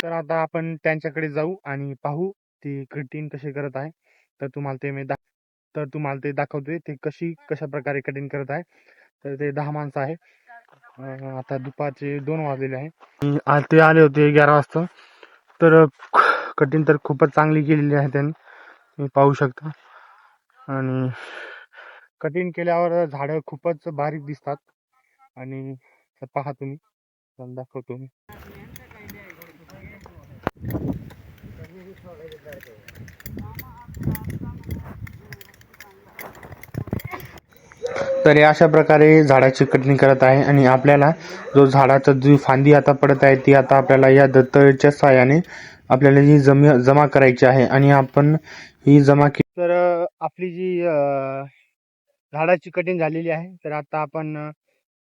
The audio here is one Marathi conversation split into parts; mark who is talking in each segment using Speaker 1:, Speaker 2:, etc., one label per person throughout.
Speaker 1: तर आता आपण त्यांच्याकडे जाऊ आणि पाहू ती कटिंग कशी करत आहे. तर तुम्हाला ते दाखवतोय ते कशा प्रकारे कटिंग करत आहे. तर ते 10 माणसं आहे. आता दुपारचे 2 वाजलेले आहे. आज ते आले होते 11 वाजता. तर कटिंग तर खूपच चांगली केलेली आहे त्यांनी, तुम्ही पाहू शकता. आणि कटिंग केल्यावर झाडं खूपच बारीक दिसतात. आणि पहा तुम्ही, दाखवतो मी. तर अशा प्रकारे झाडाची कटिंग करत आहे. आणि आपल्याला जो झाडाचा जी फांदी आता पडत आहे ती आता आपल्याला या दत्तच्या साहाय्याने आपल्याला ही जमा करायची आहे. आणि आपण ही जमा केली तर आपली जी झाडाची कटिंग झालेली आहे. तर आता आपण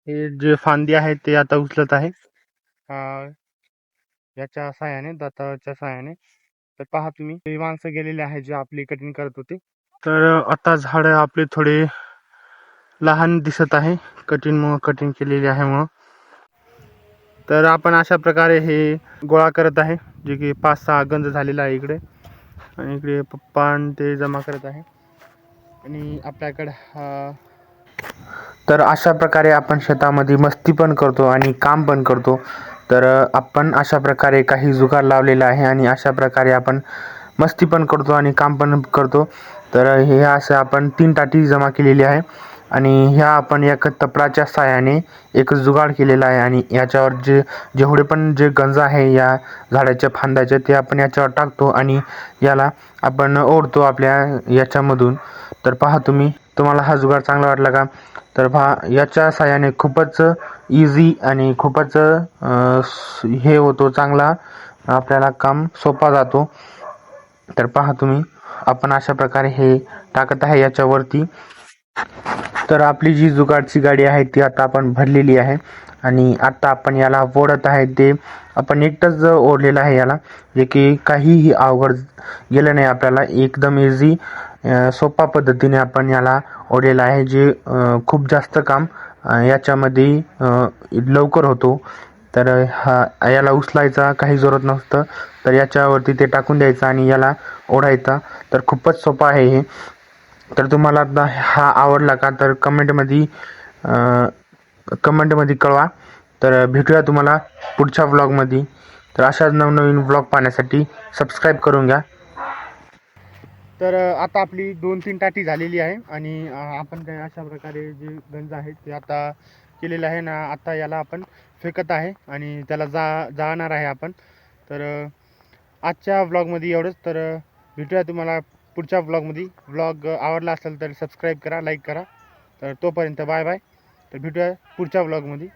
Speaker 1: हे जे फांदी आहे ते आता उचलत आहे याच्या साहाय्याने, दाताच्या साहाय्याने. तर पहा तुम्ही, ते माणसं गेलेले आहे जे आपली कटिंग करत होते. तर आता झाड आपले थोडे लहान दिसत आहे कटिंग केलेली आहे म्हणून. तर आपण अशा प्रकारे हे गोळा करत आहे, जे की 5-6 गंज झालेला आहे इकडे. आणि इकडे पप्पा ते जमा करत आहे. आणि आपल्याकडे तर अशा प्रकारे आपण शेतामध्ये मस्ती पण करतो आणि काम पण करतो. तर आपण अशा प्रकारे काही जुगार लावलेला आहे आणि अशा प्रकारे आपण मस्ती पण करतो आणि काम पण करतो. तर हे असं आपण 3 टाटी जमा केलेली आहे. आणि ह्या आपण एक तपडाच्या साहाय्याने एक जुगाड केलेला आहे. आणि याच्यावर जेवढे पण जे गंज आहे या झाडाच्या फांद्याचे ते आपण याच्यावर टाकतो आणि याला आपण ओढतो आपल्या याच्यामधून. तर पहा तुम्हाला हा जुगाड चांगला वाटला का? तर पहा, याच्या साहाय्याने खूपच इझी आणि खूपच हे होतो, चांगला आपल्याला काम सोपा जातो. तर पहा तुम्ही, आपण अशा प्रकारे हे टाकत आहे याच्यावरती. तर आपली जी जुगाडची गाडी आहे ती आता आपण भरलेली आहे. आणि आता आपण याला ओढत आहे. ते आपण एकटंच ओढलेलं आहे याला, जे की काहीही अवघड गेलं नाही आपल्याला. एकदम इझी सोपा पद्धतीने आपण याला ओढलेलं आहे, जे खूप जास्त काम याच्यामध्ये लवकर होतो. तर याला उचलायचा काही जरूरत नसतं. तर याच्यावरती ते टाकून द्यायचं आणि याला ओढायचा. तर खूपच सोपा आहे हे. तर तुम्हाला हा आवडला का? तर कमेंटमध्ये कळवा. तर भेटूया तुम्हाला पुढच्या व्लॉगमध्ये. तर अशाच नवनवीन व्लॉग पाहण्यासाठी सबस्क्राईब करून घ्या. तर आता आपली 2-3 टाटी झालेली आहे. आणि आपण काही अशा प्रकारे जे गंज आहेत ते आता केलेलं आहे ना. आता याला आपण फेकत आहे आणि त्याला जाणार आहे आपण. तर आजच्या व्लॉगमध्ये एवढंच. तर भेटूया तुम्हाला पुढच्या व्लॉगमध्ये. व्लॉग आवडला असेल तर सबस्क्राईब करा, लाईक करा. तर तोपर्यंत बाय बाय. तर भेटूया पुढच्या व्लॉगमध्ये.